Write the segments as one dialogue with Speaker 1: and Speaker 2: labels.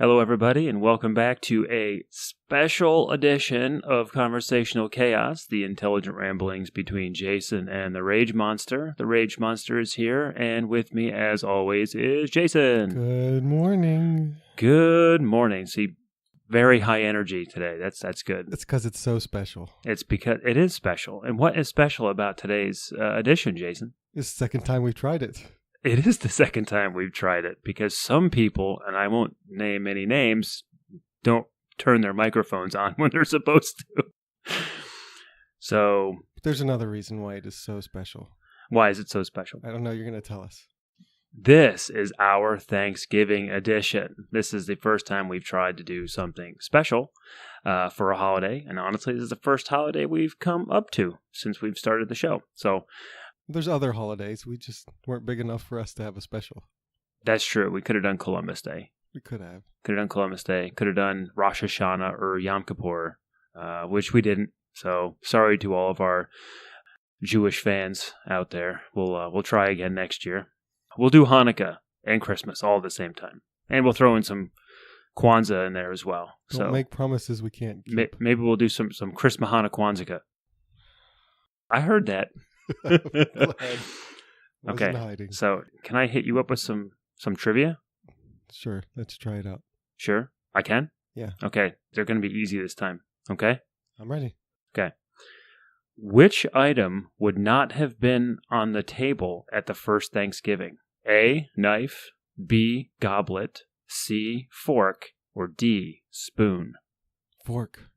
Speaker 1: Hello, everybody, and welcome back to a special edition of Conversational Chaos, the intelligent ramblings between Jason and the Rage Monster. The Rage Monster is here, and with me, as always, is Jason.
Speaker 2: Good morning.
Speaker 1: Good morning. See, very high energy today. That's good.
Speaker 2: It's because it's so special.
Speaker 1: It's because it is special. And what is special about today's edition, Jason?
Speaker 2: It's the second time we've tried it.
Speaker 1: It is the second time we've tried it because some people, and I won't name any names, don't turn their microphones on when they're supposed to. So,
Speaker 2: there's another reason why it is so special.
Speaker 1: Why is it so special?
Speaker 2: I don't know. You're going to tell us.
Speaker 1: This is our Thanksgiving edition. This is the first time we've tried to do something special for a holiday. And honestly, this is the first holiday we've come up to since we've started the show. So,
Speaker 2: there's other holidays. We just weren't big enough for us to have a special.
Speaker 1: that's true. We could have done Columbus Day.
Speaker 2: We could have.
Speaker 1: Could have done Columbus Day. Could have done Rosh Hashanah or Yom Kippur, which we didn't. So sorry to all of our Jewish fans out there. We'll try again next year. We'll do Hanukkah and Christmas all at the same time, and we'll throw in some Kwanzaa in there as well.
Speaker 2: Don't make promises we can't keep.
Speaker 1: Maybe we'll do some Chris Mahana Kwanzaa. I heard that. Okay,
Speaker 2: hiding.
Speaker 1: So can I hit you up with some trivia?
Speaker 2: Sure, let's try it out.
Speaker 1: Sure, I can?
Speaker 2: Yeah.
Speaker 1: Okay, they're going to be easy this time. Okay?
Speaker 2: I'm ready.
Speaker 1: Okay. Which item would not have been on the table at the first Thanksgiving? A, knife, B, goblet, C, fork, or D, spoon?
Speaker 2: Fork.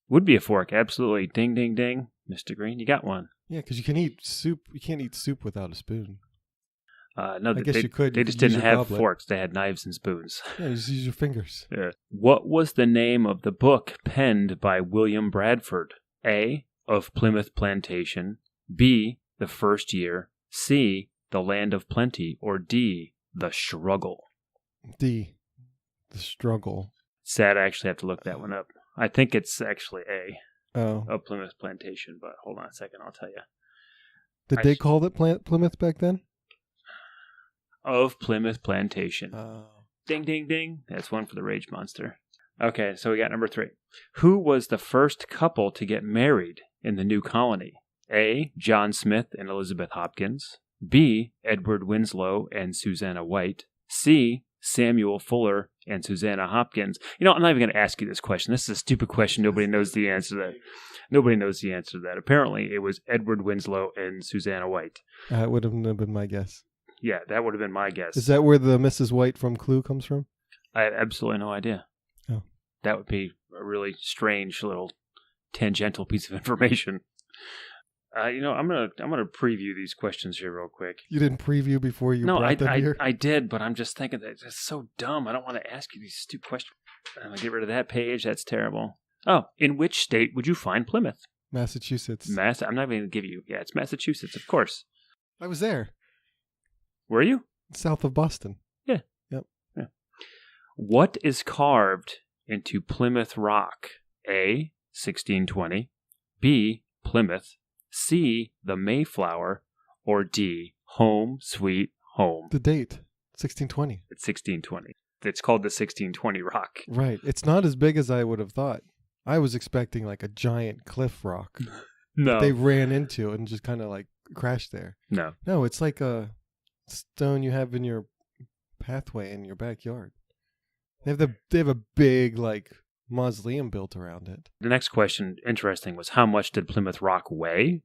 Speaker 1: Would be a fork, absolutely. Ding, ding, ding. Mr. Green, you got one.
Speaker 2: Yeah, because you can eat soup. You can't eat soup without a spoon.
Speaker 1: No,
Speaker 2: I guess you could.
Speaker 1: They just
Speaker 2: use
Speaker 1: didn't
Speaker 2: your
Speaker 1: have
Speaker 2: goblet.
Speaker 1: forks. They had knives and spoons.
Speaker 2: Yeah, just use your fingers.
Speaker 1: Yeah. What was the name of the book penned by William Bradford? A, Of Plymouth Plantation, B, The First Year, C, The Land of Plenty, or D, The Struggle?
Speaker 2: D, The Struggle.
Speaker 1: Sad, I actually have to look that one up. I think it's actually A,
Speaker 2: Oh.
Speaker 1: Of Plymouth Plantation, but hold on a second, I'll tell you.
Speaker 2: Did they call it Plymouth back then?
Speaker 1: Of Plymouth Plantation.
Speaker 2: Oh.
Speaker 1: Ding, ding, ding. That's one for the Rage Monster. Okay, so we got number 3. Who was the first couple to get married in the new colony? A, John Smith and Elizabeth Hopkins. B, Edward Winslow and Susanna White. C, Samuel Fuller and Susanna Hopkins. You know, I'm not even going to ask you this question. This is a stupid question. Nobody knows the answer to that. Nobody knows the answer to that. Apparently, it was Edward Winslow and Susanna White.
Speaker 2: That would have been my guess.
Speaker 1: Yeah, that would have been my guess.
Speaker 2: Is that where the Mrs. White from Clue comes from?
Speaker 1: I had absolutely no idea.
Speaker 2: Oh.
Speaker 1: That would be a really strange little tangential piece of information. I'm gonna preview these questions here real quick.
Speaker 2: You didn't preview before you brought them here?
Speaker 1: I did, but I'm just thinking that it's so dumb. I don't want to ask you these stupid questions. I'm gonna get rid of that page. That's terrible. Oh, in which state would you find Plymouth?
Speaker 2: Massachusetts.
Speaker 1: I'm not even going to give you. Yeah, it's Massachusetts, of course.
Speaker 2: I was there.
Speaker 1: Were you?
Speaker 2: South of Boston.
Speaker 1: Yeah.
Speaker 2: Yep.
Speaker 1: Yeah. What is carved into Plymouth Rock? A, 1620. B, Plymouth. C, the Mayflower. Or D, Home Sweet Home?
Speaker 2: The date, 1620.
Speaker 1: It's 1620. It's called the 1620 Rock.
Speaker 2: Right. It's not as big as I would have thought. I was expecting like a giant cliff rock.
Speaker 1: No.
Speaker 2: They ran into and just kind of like crashed there.
Speaker 1: No.
Speaker 2: No, it's like a stone you have in your pathway in your backyard. They have a big like mausoleum built around it.
Speaker 1: The next question, interesting, was how much did Plymouth Rock weigh?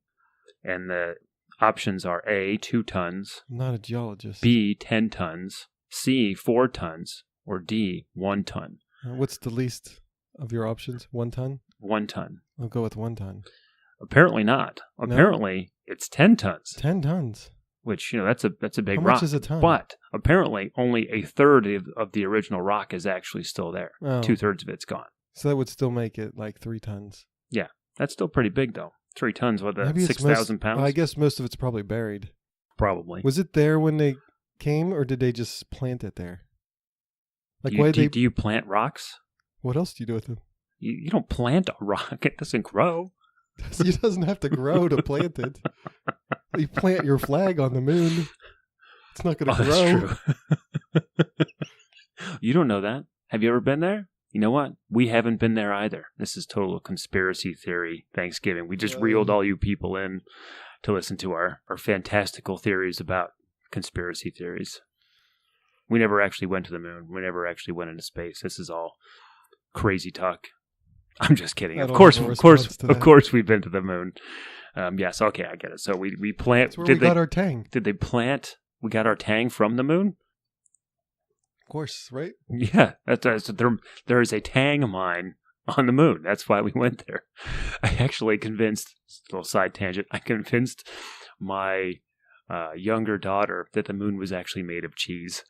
Speaker 1: And the options are A, 2 tons.
Speaker 2: I'm not a geologist.
Speaker 1: B, 10 tons. C, 4 tons. Or D, 1 ton.
Speaker 2: What's the least of your options? 1 ton?
Speaker 1: 1 ton.
Speaker 2: I'll go with 1 ton.
Speaker 1: Apparently not. Apparently it's 10 tons.
Speaker 2: 10 tons.
Speaker 1: Which, that's a big
Speaker 2: How
Speaker 1: rock.
Speaker 2: much is a ton?
Speaker 1: But apparently only a third of the original rock is actually still there.
Speaker 2: Oh.
Speaker 1: 2/3 of it's gone.
Speaker 2: So that would still make it like 3 tons.
Speaker 1: Yeah. That's still pretty big though. 3 tons, what,
Speaker 2: Maybe it's
Speaker 1: 6,000 pounds?
Speaker 2: I guess most of it's probably buried.
Speaker 1: Probably.
Speaker 2: Was it there when they came, or did they just plant it there? Like
Speaker 1: do you plant rocks?
Speaker 2: What else do you do with them?
Speaker 1: You don't plant a rock. It doesn't grow.
Speaker 2: It doesn't have to grow to plant it. You plant your flag on the moon. It's not going to grow.
Speaker 1: That's true. You don't know that. Have you ever been there? You know what? We haven't been there either. This is total conspiracy theory Thanksgiving. We just reeled all you people in to listen to our fantastical theories about conspiracy theories. We never actually went to the moon. We never actually went into space. This is all crazy talk. I'm just kidding. Of course, we've been to the moon. Yes, okay, I get it. So we plant.
Speaker 2: That's where we got our tang.
Speaker 1: Did they plant? We got our tang from the moon.
Speaker 2: Of course, right?
Speaker 1: Yeah, there is a tang mine on the moon. That's why we went there. I actually convinced. Little side tangent. I convinced my younger daughter that the moon was actually made of cheese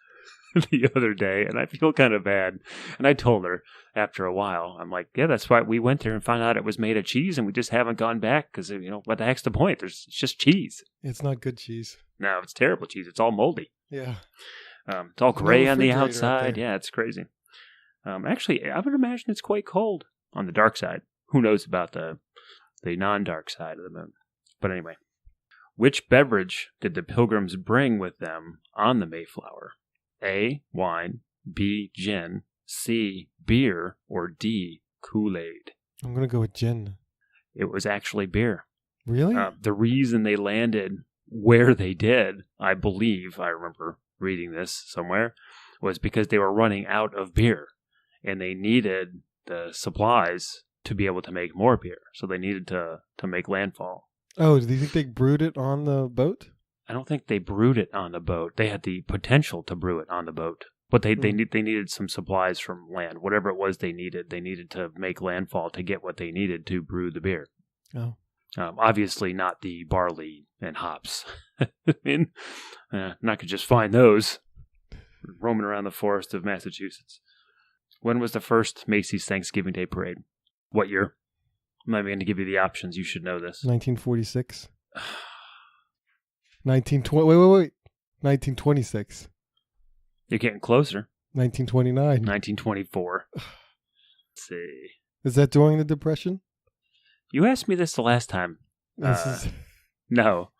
Speaker 1: the other day, and I feel kind of bad. And I told her after a while, I'm like, yeah, that's why we went there and found out it was made of cheese, and we just haven't gone back because, what the heck's the point? It's just cheese.
Speaker 2: It's not good cheese.
Speaker 1: No, it's terrible cheese. It's all moldy.
Speaker 2: Yeah.
Speaker 1: It's all gray on the outside. Yeah, it's crazy. Actually, I would imagine it's quite cold on the dark side. Who knows about the non-dark side of the moon? But anyway, which beverage did the Pilgrims bring with them on the Mayflower? A, wine, B, gin, C, beer, or D, Kool-Aid?
Speaker 2: I'm going to go with gin.
Speaker 1: It was actually beer.
Speaker 2: Really?
Speaker 1: The reason they landed where they did, I believe, I remember reading this somewhere, was because they were running out of beer, and they needed the supplies to be able to make more beer. So they needed to make landfall.
Speaker 2: Oh, do you think they brewed it on the boat?
Speaker 1: I don't think they brewed it on the boat. They had the potential to brew it on the boat, but they needed some supplies from land. Whatever it was they needed to make landfall to get what they needed to brew the beer.
Speaker 2: Oh.
Speaker 1: Obviously not the barley and hops. I mean, not going to just find those roaming around the forest of Massachusetts. When was the first Macy's Thanksgiving Day Parade? What year? I'm not even going to give you the options. You should know this.
Speaker 2: 1946. wait. 1926.
Speaker 1: You're getting closer.
Speaker 2: 1929.
Speaker 1: 1924. Let's see.
Speaker 2: Is that during the Depression?
Speaker 1: You asked me this the last time. No.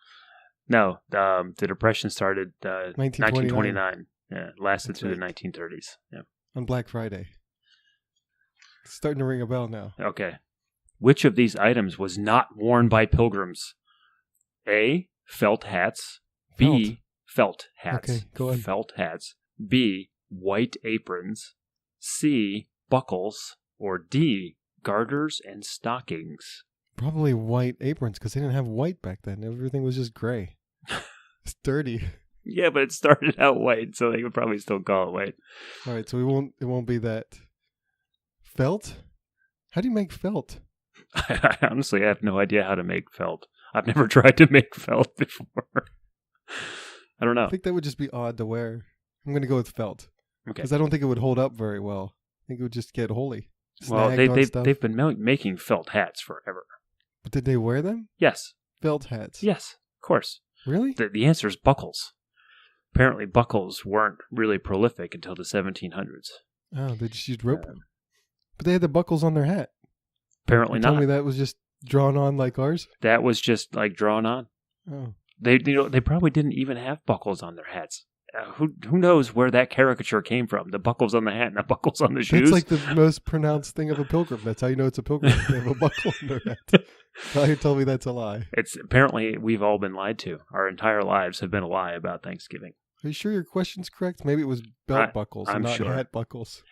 Speaker 1: The Depression started 1929. Yeah, lasted through the 1930s. Yeah.
Speaker 2: On Black Friday. It's starting to ring a bell now.
Speaker 1: Okay. Which of these items was not worn by pilgrims? A, felt hats. B, felt hats.
Speaker 2: Okay, go on.
Speaker 1: Felt hats. B, white aprons. C, buckles. Or D, garters and stockings.
Speaker 2: Probably white aprons, because they didn't have white back then. Everything was just gray. It's dirty.
Speaker 1: Yeah, but it started out white, so they would probably still call it white.
Speaker 2: All right, so it won't be that. Felt? How do you make felt?
Speaker 1: I honestly have no idea how to make felt. I've never tried to make felt before. I don't know.
Speaker 2: I think that would just be odd to wear. I'm going to go with felt.
Speaker 1: Okay.
Speaker 2: Because I don't think it would hold up very well. I think it would just get holy.
Speaker 1: Well, they've been making felt hats forever.
Speaker 2: But did they wear them?
Speaker 1: Yes.
Speaker 2: Felt hats?
Speaker 1: Yes, of course.
Speaker 2: Really?
Speaker 1: The answer is buckles. Apparently buckles weren't really prolific until the 1700s.
Speaker 2: Oh, they just used rope? But they had the buckles on their hat.
Speaker 1: Apparently not.
Speaker 2: Tell me that was just drawn on like ours?
Speaker 1: That was just like drawn on.
Speaker 2: Oh.
Speaker 1: They probably didn't even have buckles on their hats. Who knows where that caricature came from? The buckles on the hat and the buckles on the shoes.
Speaker 2: That's like the most pronounced thing of a pilgrim. That's how you know it's a pilgrim. They have a buckle on their hat. Now you tell me that's a lie.
Speaker 1: It's apparently we've all been lied to. Our entire lives have been a lie about Thanksgiving.
Speaker 2: Are you sure your question's correct? Maybe it was belt buckles and not
Speaker 1: sure.
Speaker 2: hat buckles.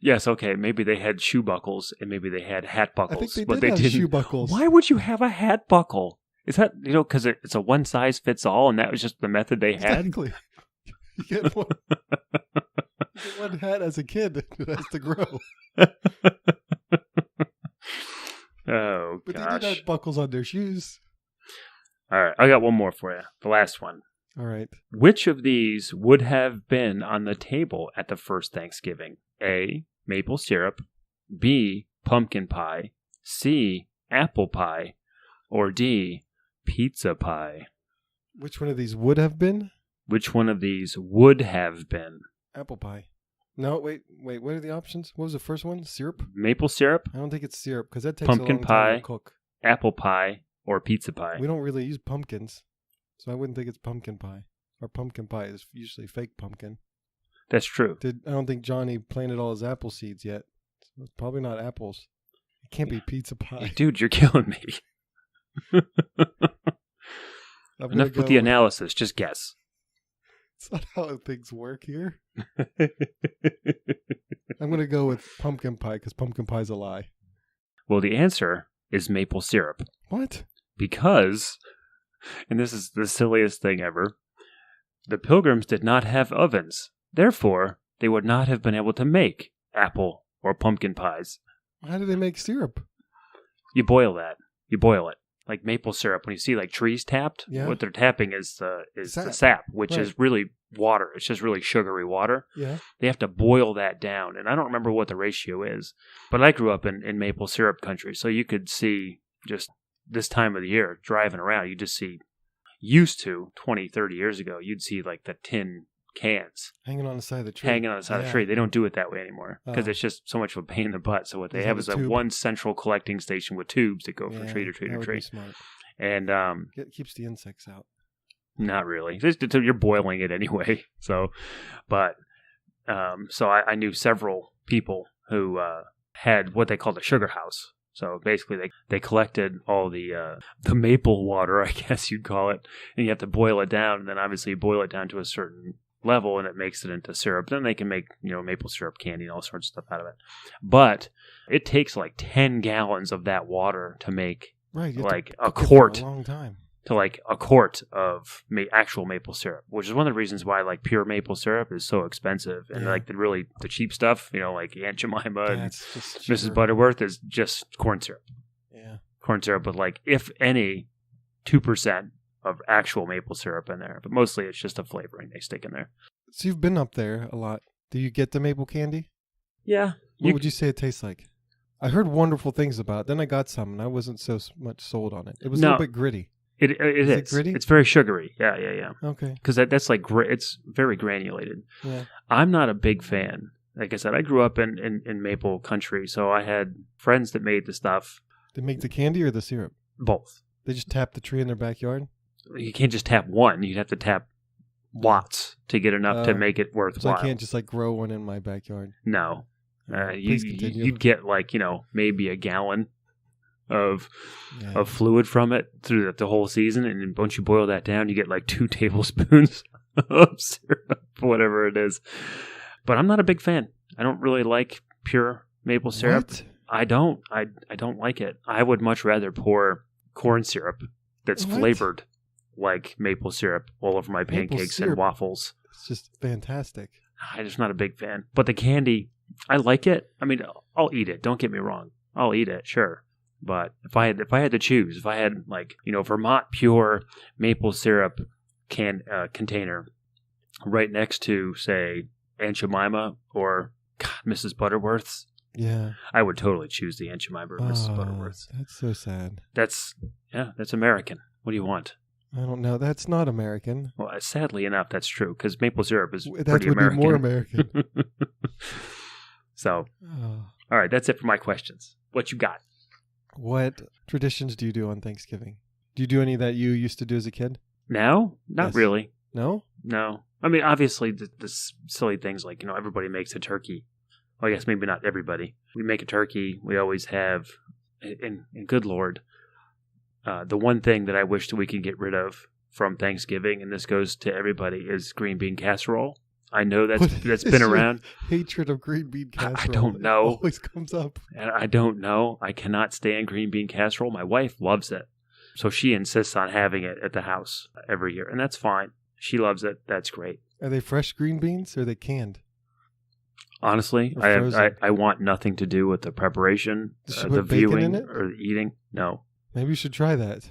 Speaker 1: Yes, okay. Maybe they had shoe buckles and maybe they had hat buckles.
Speaker 2: I think they did have shoe buckles.
Speaker 1: Why would you have a hat buckle? Is that, because it's a one size fits all and that was just the method they had?
Speaker 2: Exactly. You get one hat as a kid. It has to grow.
Speaker 1: Oh,
Speaker 2: but
Speaker 1: gosh.
Speaker 2: they did have buckles on their shoes.
Speaker 1: All right. I got one more for you. The last one.
Speaker 2: All right.
Speaker 1: Which of these would have been on the table at the first Thanksgiving? A, maple syrup. B, pumpkin pie. C, apple pie. Or D, pizza pie.
Speaker 2: Which one of these would have been?
Speaker 1: Which one of these would have been?
Speaker 2: Apple pie. No, wait. What are the options? What was the first one? Syrup?
Speaker 1: Maple syrup?
Speaker 2: I don't think it's syrup because that takes
Speaker 1: pumpkin
Speaker 2: a long
Speaker 1: pie,
Speaker 2: time to cook.
Speaker 1: Apple pie, or pizza pie.
Speaker 2: We don't really use pumpkins, so I wouldn't think it's pumpkin pie. Our pumpkin pie is usually fake pumpkin.
Speaker 1: That's true.
Speaker 2: I don't think Johnny planted all his apple seeds yet. So it's probably not apples. It can't be pizza pie.
Speaker 1: Dude, you're killing me. Enough with the analysis. Just guess.
Speaker 2: It's not how things work here. I'm going to go with pumpkin pie because pumpkin pie's a lie.
Speaker 1: Well, the answer is maple syrup.
Speaker 2: What?
Speaker 1: Because, and this is the silliest thing ever, the Pilgrims did not have ovens. Therefore, they would not have been able to make apple or pumpkin pies.
Speaker 2: How do they make syrup?
Speaker 1: You boil that. You boil it. Like maple syrup, when you see like trees tapped,
Speaker 2: Yeah.
Speaker 1: what they're tapping is the
Speaker 2: Sap.
Speaker 1: sap, which
Speaker 2: Right.
Speaker 1: is really water. It's just really sugary water.
Speaker 2: Yeah.
Speaker 1: They have to boil that down, and I don't remember what the ratio is. But I grew up in maple syrup country, so you could see just this time of the year driving around, you just see, used to 20, 30 years ago, you'd see like the tin cans
Speaker 2: Hanging on the side of the tree.
Speaker 1: hanging on the side of the tree. They don't do it that way anymore because it's just so much of a pain in the butt. So what they
Speaker 2: Is
Speaker 1: have
Speaker 2: that
Speaker 1: is
Speaker 2: a
Speaker 1: a
Speaker 2: tube?
Speaker 1: one central collecting station with tubes that go from tree to tree
Speaker 2: that
Speaker 1: to
Speaker 2: would
Speaker 1: tree.
Speaker 2: be smart.
Speaker 1: And
Speaker 2: It keeps the insects out.
Speaker 1: not really. You're boiling it anyway. So, but so I knew several people who had what they called a sugar house. So basically, they collected all the maple water, I guess you'd call it, and you have to boil it down. And then obviously you boil it down to a certain level, and it makes it into syrup. Then they can make maple syrup candy and all sorts of stuff out of it. But it takes like 10 gallons of that water to make
Speaker 2: Right.
Speaker 1: like a quart.
Speaker 2: A long time.
Speaker 1: To like a quart of actual maple syrup, which is one of the reasons why like pure maple syrup is so expensive, and like the cheap stuff, like Aunt Jemima and Mrs. Butterworth is just corn syrup.
Speaker 2: Yeah,
Speaker 1: corn syrup with like, if any, 2% of actual maple syrup in there, but mostly it's just a flavoring they stick in there.
Speaker 2: So you've been up there a lot. Do you get the maple candy?
Speaker 1: Yeah.
Speaker 2: What would you say it tastes like? I heard wonderful things about it. Then I got some, and I wasn't so much sold on it. It was a little bit gritty.
Speaker 1: It is.
Speaker 2: It gritty?
Speaker 1: It's very sugary. Yeah.
Speaker 2: Okay.
Speaker 1: Because that's like it's very granulated.
Speaker 2: Yeah.
Speaker 1: I'm not a big fan. Like I said, I grew up in maple country, so I had friends that made the stuff.
Speaker 2: They make the candy or the syrup?
Speaker 1: Both.
Speaker 2: They just tap the tree in their backyard?
Speaker 1: You can't just tap one. You'd have to tap lots to get enough to make it worthwhile.
Speaker 2: So I can't just like grow one in my backyard?
Speaker 1: No.
Speaker 2: Please continue.
Speaker 1: You'd get like, maybe a gallon of fluid from it through the whole season, and then once you boil that down, you get like 2 tablespoons of syrup, whatever it is. But I'm not a big fan. I don't really like pure maple syrup.
Speaker 2: What?
Speaker 1: I don't like it. I would much rather pour corn syrup that's flavored like maple syrup all over my pancakes and waffles.
Speaker 2: It's just fantastic.
Speaker 1: I'm just not a big fan. But the candy, I like it. I mean, I'll eat it. Don't get me wrong. I'll eat it, sure. But if I had to choose, if I had like, Vermont pure maple syrup container right next to, say, Aunt Jemima or Mrs. Butterworth's, I would totally choose the Aunt Jemima or Mrs. Butterworth's.
Speaker 2: That's so sad.
Speaker 1: That's American. What do you want?
Speaker 2: I don't know. That's not American.
Speaker 1: Well, sadly enough, that's true, because maple syrup is
Speaker 2: That
Speaker 1: pretty
Speaker 2: would
Speaker 1: American.
Speaker 2: be more American.
Speaker 1: So, all right, that's it for my questions. What you got?
Speaker 2: What traditions do you do on Thanksgiving? Do you do any that you used to do as a kid?
Speaker 1: Now? Not really.
Speaker 2: No?
Speaker 1: No. I mean, obviously, the silly things like, everybody makes a turkey. Well, I guess maybe not everybody. We make a turkey. We always have, and good Lord, the one thing that I wish that we could get rid of from Thanksgiving, and this goes to everybody, is green bean casserole. I know that's been around.
Speaker 2: Hatred of green bean casserole.
Speaker 1: I don't know.
Speaker 2: It always comes up.
Speaker 1: And I don't know. I cannot stand green bean casserole. My wife loves it. So she insists on having it at the house every year. And that's fine. She loves it. That's great.
Speaker 2: Are they fresh green beans or are they canned?
Speaker 1: Honestly, I want nothing to do with the preparation, the viewing, or the eating. No.
Speaker 2: Maybe you should try that.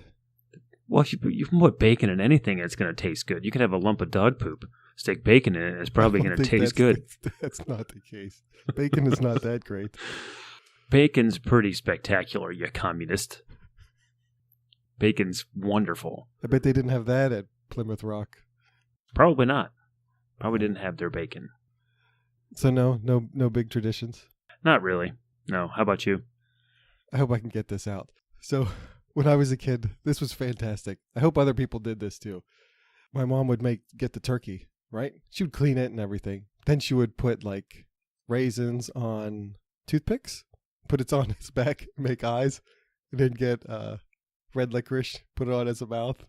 Speaker 1: Well, you can put bacon in anything and it's going to taste good. You can have a lump of dog poop, stick bacon in it, and it's probably going to taste good.
Speaker 2: That's not the case. Bacon is not that great.
Speaker 1: Bacon's pretty spectacular, you communist. Bacon's wonderful.
Speaker 2: I bet they didn't have that at Plymouth Rock.
Speaker 1: Probably not. Probably didn't have their bacon.
Speaker 2: So no big traditions?
Speaker 1: Not really. No. How about you?
Speaker 2: I hope I can get this out. So when I was a kid, this was fantastic. I hope other people did this too. My mom would get the turkey, right? She would clean it and everything. Then she would put like raisins on toothpicks, put it on his back, make eyes, and then get red licorice, put it on his mouth.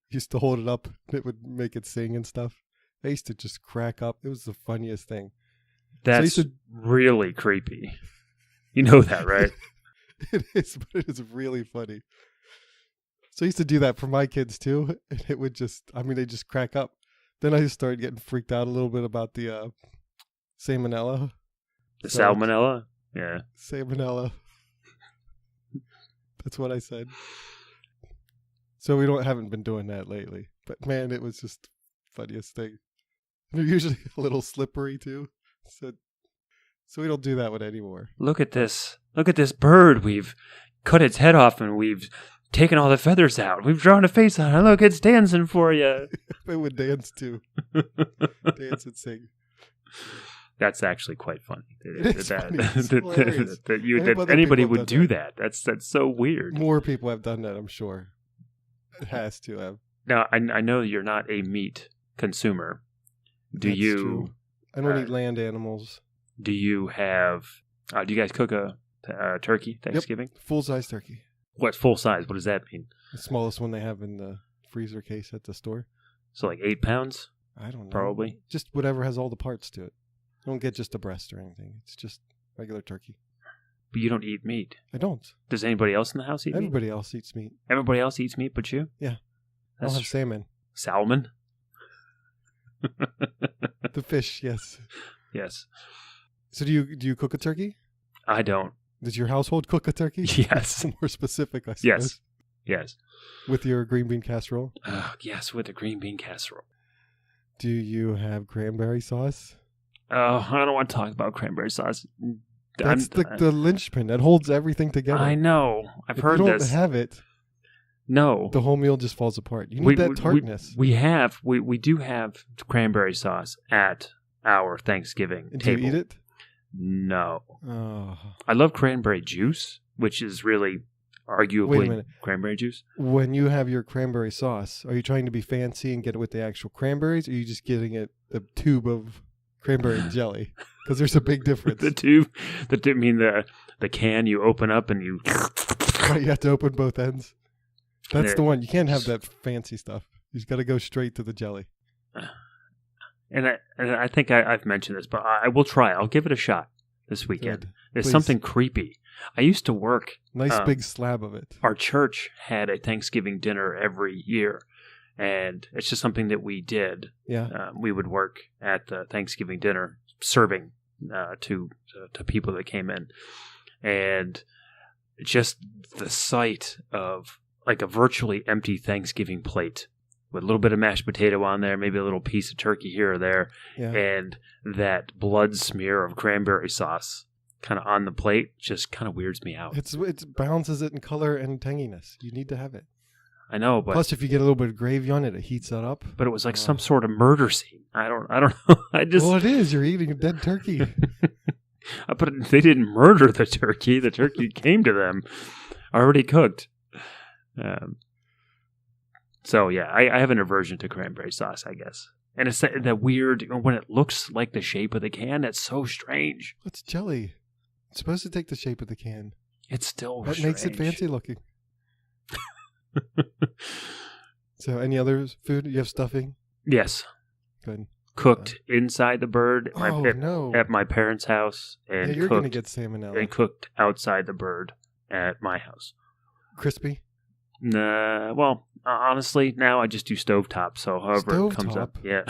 Speaker 2: Used to hold it up. It would make it sing and stuff. I used to just crack up. It was the funniest thing.
Speaker 1: That's really creepy. You know that, right?
Speaker 2: It is, but it is really funny. So I used to do that for my kids too, and it would just, they just crack up. Then I just started getting freaked out a little bit about the salmonella.
Speaker 1: The salmonella? Yeah.
Speaker 2: Salmonella. That's what I said. So we haven't been doing that lately. But man, it was just the funniest thing. They're usually a little slippery too. So we don't do that one anymore.
Speaker 1: Look at this. Look at this bird. We've cut its head off and we've taken all the feathers out. We've drawn a face on it. Look, it's dancing for you.
Speaker 2: It would dance too. Dance and sing.
Speaker 1: That's actually quite funny.
Speaker 2: That
Speaker 1: anybody would do that. That's so weird.
Speaker 2: More people have done that, I'm sure. It has to have.
Speaker 1: Now, I know you're not a meat consumer.
Speaker 2: That's true. I don't eat land animals.
Speaker 1: Do you have? Do you guys cook a turkey Thanksgiving?
Speaker 2: Yep. Full-size turkey.
Speaker 1: What full size? What does that mean?
Speaker 2: The smallest one they have in the freezer case at the store.
Speaker 1: So like 8 pounds?
Speaker 2: I don't know.
Speaker 1: Probably.
Speaker 2: Just whatever has all the parts to it. Don't get just a breast or anything. It's just regular turkey.
Speaker 1: But you don't eat meat.
Speaker 2: I don't.
Speaker 1: Does anybody else in the house eat meat?
Speaker 2: Everybody else eats meat.
Speaker 1: Everybody else eats meat but you?
Speaker 2: Yeah. I'll have salmon.
Speaker 1: Salmon?
Speaker 2: The fish, yes.
Speaker 1: Yes.
Speaker 2: So do you cook a turkey?
Speaker 1: I don't.
Speaker 2: Does your household cook a turkey?
Speaker 1: Yes.
Speaker 2: More specific, I suppose.
Speaker 1: Yes.
Speaker 2: With your green bean casserole?
Speaker 1: Yes, with the green bean casserole.
Speaker 2: Do you have cranberry sauce?
Speaker 1: Oh, I don't want to talk about cranberry sauce.
Speaker 2: That's the linchpin that holds everything together.
Speaker 1: I know. I've heard this.
Speaker 2: If you don't have it,
Speaker 1: no,
Speaker 2: the whole meal just falls apart. You need that tartness.
Speaker 1: We do have cranberry sauce at our Thanksgiving table.
Speaker 2: Do you eat it?
Speaker 1: No.
Speaker 2: Oh.
Speaker 1: I love cranberry juice, which is really arguably cranberry juice.
Speaker 2: When you have your cranberry sauce, are you trying to be fancy and get it with the actual cranberries, or are you just getting it a tube of cranberry jelly? Because there's a big difference.
Speaker 1: The tube, the can you open up and you...
Speaker 2: Right, you have to open both ends. That's the one. You can't have that fancy stuff. You just got to go straight to the jelly.
Speaker 1: And I think I've mentioned this, but I will try. I'll give it a shot this weekend.
Speaker 2: Good.
Speaker 1: There's
Speaker 2: Please.
Speaker 1: something creepy. I used to work.
Speaker 2: Nice big slab of it.
Speaker 1: Our church had a Thanksgiving dinner every year, and it's just something that we did.
Speaker 2: Yeah.
Speaker 1: We would work at the Thanksgiving dinner, serving to people that came in, and just the sight of like a virtually empty Thanksgiving plate with a little bit of mashed potato on there, maybe a little piece of turkey here or there, and that blood smear of cranberry sauce kind of on the plate just kind of weirds me out.
Speaker 2: It balances it in color and tanginess. You need to have it.
Speaker 1: I know, but
Speaker 2: plus if you get a little bit of gravy on it, it heats that up.
Speaker 1: But it was like some sort of murder scene. I don't know.
Speaker 2: Well, it is. You're eating a dead turkey.
Speaker 1: They didn't murder the turkey. The turkey came to them already cooked. So yeah, I have an aversion to cranberry sauce, I guess. And it's that weird, when it looks like the shape of the can, that's so strange.
Speaker 2: It's jelly. It's supposed to take the shape of the can.
Speaker 1: It's still
Speaker 2: that
Speaker 1: strange.
Speaker 2: Makes it fancy looking. So any other food? You have stuffing?
Speaker 1: Yes.
Speaker 2: Good.
Speaker 1: Cooked inside the bird at my parents' house. And
Speaker 2: you're going to get salmonella.
Speaker 1: And cooked outside the bird at my house.
Speaker 2: Crispy?
Speaker 1: Nah, well, honestly, now I just do stovetop, so however it comes up. Yeah.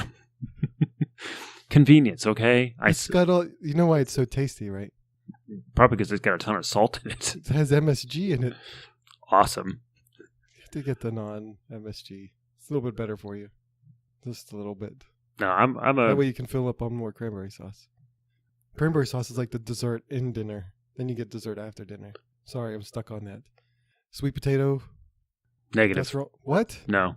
Speaker 1: Convenience, okay?
Speaker 2: It's got you know why it's so tasty, right?
Speaker 1: Probably because it's got a ton of salt in it.
Speaker 2: It has MSG in it.
Speaker 1: Awesome.
Speaker 2: You have to get the non-MSG. It's a little bit better for you. Just a little bit.
Speaker 1: No, I'm a...
Speaker 2: That way you can fill up on more cranberry sauce. Cranberry sauce is like the dessert in dinner. Then you get dessert after dinner. Sorry, I'm stuck on that. Sweet potato...
Speaker 1: Negative.
Speaker 2: What?
Speaker 1: No.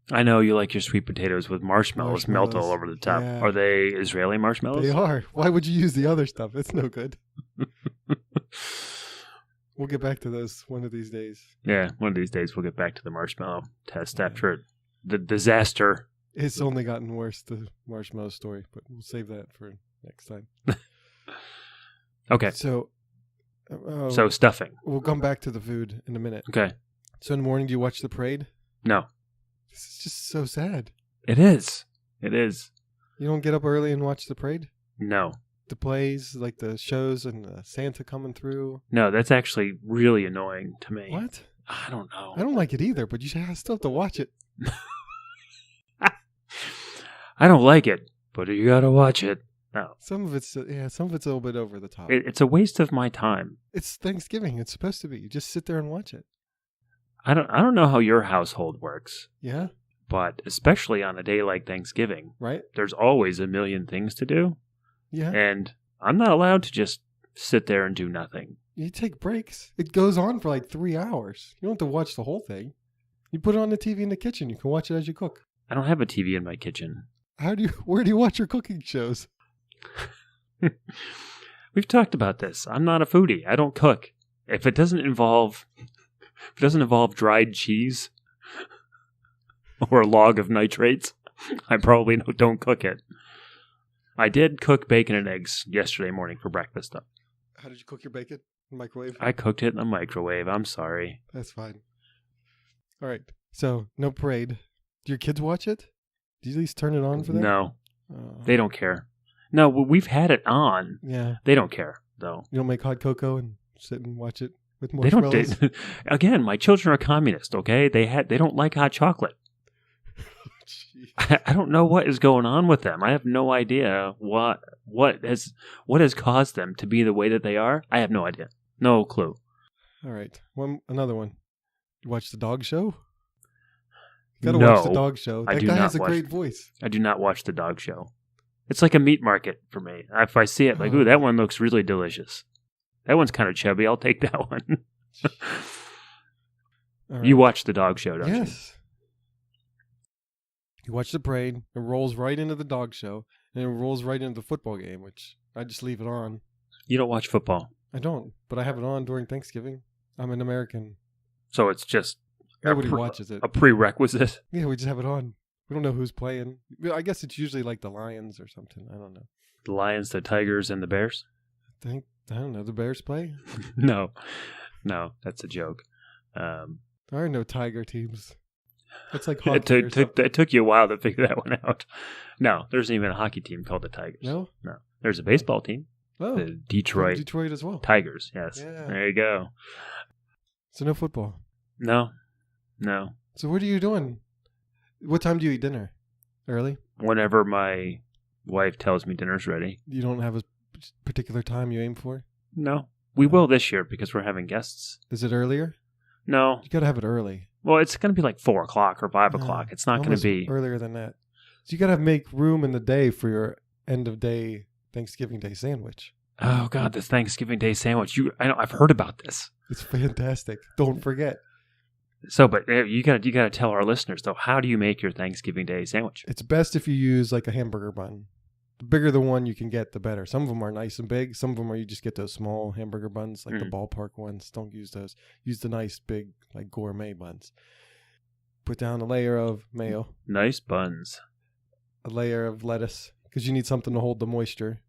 Speaker 1: I know you like your sweet potatoes with marshmallows melt all over the top. Yeah. Are they Israeli marshmallows?
Speaker 2: They are. Why would you use the other stuff? It's no good. We'll get back to those one of these days.
Speaker 1: Yeah, one of these days we'll get back to the marshmallow test after the disaster
Speaker 2: It's only gotten worse, the marshmallow story, but we'll save that for next time.
Speaker 1: Okay.
Speaker 2: So
Speaker 1: Stuffing.
Speaker 2: we'll come back to the food in a minute.
Speaker 1: Okay.
Speaker 2: So in the morning, do you watch the parade?
Speaker 1: No.
Speaker 2: This is just so sad.
Speaker 1: It is. It is.
Speaker 2: You don't get up early and watch the parade?
Speaker 1: No.
Speaker 2: The plays, like the shows and Santa coming through?
Speaker 1: No, that's actually really annoying to me.
Speaker 2: What?
Speaker 1: I don't know.
Speaker 2: I don't like it either, but you still have to watch it.
Speaker 1: I don't like it, but you gotta watch it. No.
Speaker 2: Some of it's a little bit over the top.
Speaker 1: It's a waste of my time.
Speaker 2: It's Thanksgiving. It's supposed to be. You just sit there and watch it.
Speaker 1: I don't know how your household works,
Speaker 2: Yeah,
Speaker 1: but especially on a day like Thanksgiving,
Speaker 2: right?
Speaker 1: there's always a million things to do,
Speaker 2: Yeah.
Speaker 1: and I'm not allowed to just sit there and do nothing.
Speaker 2: You take breaks. It goes on for like 3 hours. You don't have to watch the whole thing. You put it on the TV in the kitchen. You can watch it as you cook.
Speaker 1: I don't have a TV in my kitchen.
Speaker 2: Where do you watch your cooking shows?
Speaker 1: We've talked about this. I'm not a foodie. I don't cook. If it doesn't involve dried cheese or a log of nitrates, I probably don't cook it. I did cook bacon and eggs yesterday morning for breakfast, though.
Speaker 2: How did you cook your bacon? Microwave?
Speaker 1: I cooked it in the microwave. I'm sorry.
Speaker 2: That's fine. All right. So, no parade. Do your kids watch it? Do you at least turn it on for them?
Speaker 1: No. They don't care. No, we've had it on.
Speaker 2: Yeah.
Speaker 1: They don't care, though.
Speaker 2: You don't make hot cocoa and sit and watch it with
Speaker 1: They don't.
Speaker 2: marshmallows?
Speaker 1: Again, my children are communist, okay? They don't like hot chocolate. I don't know what is going on with them. I have no idea what has caused them to be the way that they are. I have no idea. No clue.
Speaker 2: All right. Another one. You watch the dog show? You gotta watch the dog show. That guy has a great voice.
Speaker 1: I do not watch the dog show. It's like a meat market for me. If I see it, like, ooh, that one looks really delicious. That one's kind of chubby. I'll take that one.
Speaker 2: Right.
Speaker 1: You watch the dog show, don't you?
Speaker 2: Yes. You watch the parade. It rolls right into the dog show. And it rolls right into the football game, which I just leave it on.
Speaker 1: You don't watch football?
Speaker 2: I don't, but I have it on during Thanksgiving. I'm an American.
Speaker 1: So it's just
Speaker 2: nobody watches it.
Speaker 1: A prerequisite?
Speaker 2: Yeah, we just have it on. We don't know who's playing. I guess it's usually like the Lions or something. I don't know.
Speaker 1: The Lions, the Tigers, and the Bears?
Speaker 2: I don't know. The Bears play?
Speaker 1: No, that's a joke.
Speaker 2: There are no Tiger teams. It's like hockey.
Speaker 1: It took you a while to figure that one out. No, there isn't even a hockey team called the Tigers.
Speaker 2: No?
Speaker 1: No. There's a baseball team.
Speaker 2: Oh.
Speaker 1: The Detroit
Speaker 2: as well.
Speaker 1: Tigers, yes.
Speaker 2: Yeah.
Speaker 1: There you go.
Speaker 2: So no football?
Speaker 1: No.
Speaker 2: So what are you doing? What time do you eat dinner? Early?
Speaker 1: Whenever my wife tells me dinner's ready.
Speaker 2: You don't have a particular time you aim for?
Speaker 1: No. We will this year because we're having guests.
Speaker 2: Is it earlier?
Speaker 1: No.
Speaker 2: You got to have it early.
Speaker 1: Well, it's going to be like 4 o'clock or 5 o'clock. It's not going to be
Speaker 2: earlier than that. So you got to make room in the day for your end of day Thanksgiving Day sandwich.
Speaker 1: Oh God, this Thanksgiving Day sandwich! I've heard about this.
Speaker 2: It's fantastic. Don't forget.
Speaker 1: So, but you got to tell our listeners though. How do you make your Thanksgiving Day sandwich?
Speaker 2: It's best if you use like a hamburger bun. The bigger the one you can get, the better. Some of them are nice and big. Some of them are you just get those small hamburger buns, like the ballpark ones. Don't use those. Use the nice big like gourmet buns. Put down a layer of mayo.
Speaker 1: Nice buns.
Speaker 2: A layer of lettuce because you need something to hold the moisture.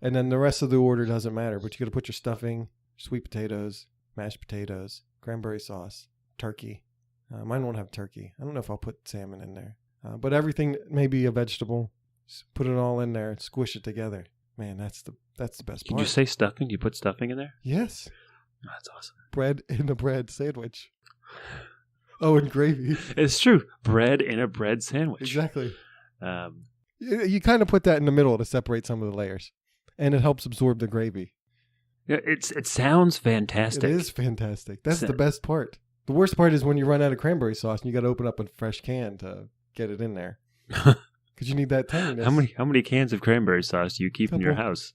Speaker 2: And then the rest of the order doesn't matter, but you got to put your stuffing, sweet potatoes, mashed potatoes, cranberry sauce, turkey. Mine won't have turkey. I don't know if I'll put salmon in there. But everything, maybe a vegetable, just put it all in there and squish it together. Man, that's the best part.
Speaker 1: Did you say stuffing? Do you put stuffing in there?
Speaker 2: Yes.
Speaker 1: Oh, that's awesome.
Speaker 2: Bread in a bread sandwich. Oh, and gravy.
Speaker 1: It's true. Bread in a bread sandwich.
Speaker 2: Exactly. You kind of put that in the middle to separate some of the layers. And it helps absorb the gravy.
Speaker 1: Yeah, it sounds fantastic.
Speaker 2: It is fantastic. That's the best part. The worst part is when you run out of cranberry sauce and you got to open up a fresh can to get it in there. Because you need that tanginess.
Speaker 1: How many cans of cranberry sauce do you keep in your house?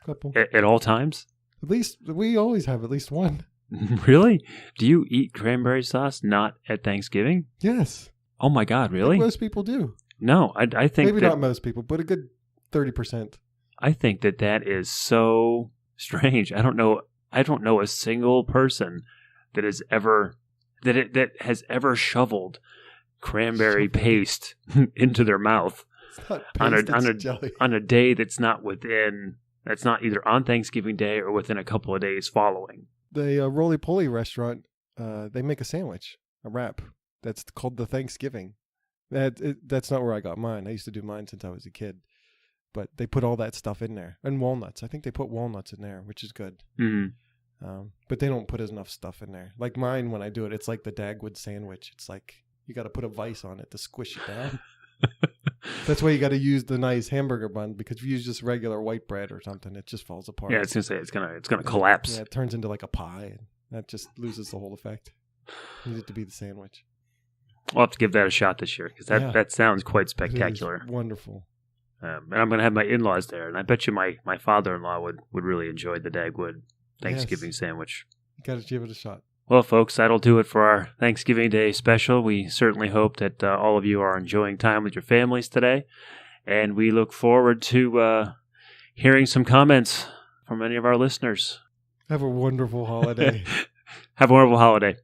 Speaker 2: Couple.
Speaker 1: At all times?
Speaker 2: At least, we always have at least one.
Speaker 1: Really? Do you eat cranberry sauce not at Thanksgiving?
Speaker 2: Yes.
Speaker 1: Oh my God, really?
Speaker 2: Most people do.
Speaker 1: No, I think
Speaker 2: maybe not most people, but a good 30%.
Speaker 1: I think that is so strange. I don't know a single person that has ever shoveled cranberry paste into their mouth
Speaker 2: It's not
Speaker 1: on
Speaker 2: paste, it's jelly.
Speaker 1: a day that's not either on Thanksgiving Day or within a couple of days following.
Speaker 2: The Roly Poly restaurant, they make a sandwich, a wrap. That's called the Thanksgiving. That's not where I got mine. I used to do mine since I was a kid. But they put all that stuff in there. And walnuts. I think they put walnuts in there, which is good.
Speaker 1: Mm-hmm.
Speaker 2: But they don't put enough stuff in there. Like mine, when I do it, it's like the Dagwood sandwich. It's like you got to put a vice on it to squish it down. That's why you got to use the nice hamburger bun, because if you use just regular white bread or something, it just falls apart.
Speaker 1: Yeah, I was gonna say it's gonna collapse.
Speaker 2: Yeah, it turns into like a pie, and that just loses the whole effect. You need it to be the sandwich.
Speaker 1: We'll have to give that a shot this year, because that sounds quite spectacular.
Speaker 2: It is wonderful.
Speaker 1: And I'm going to have my in-laws there, and I bet you my father-in-law would really enjoy the Dagwood Thanksgiving sandwich.
Speaker 2: You got to give it a shot.
Speaker 1: Well, folks, that'll do it for our Thanksgiving Day special. We certainly hope that all of you are enjoying time with your families today, and we look forward to hearing some comments from any of our listeners.
Speaker 2: Have a wonderful holiday.
Speaker 1: Have a wonderful holiday.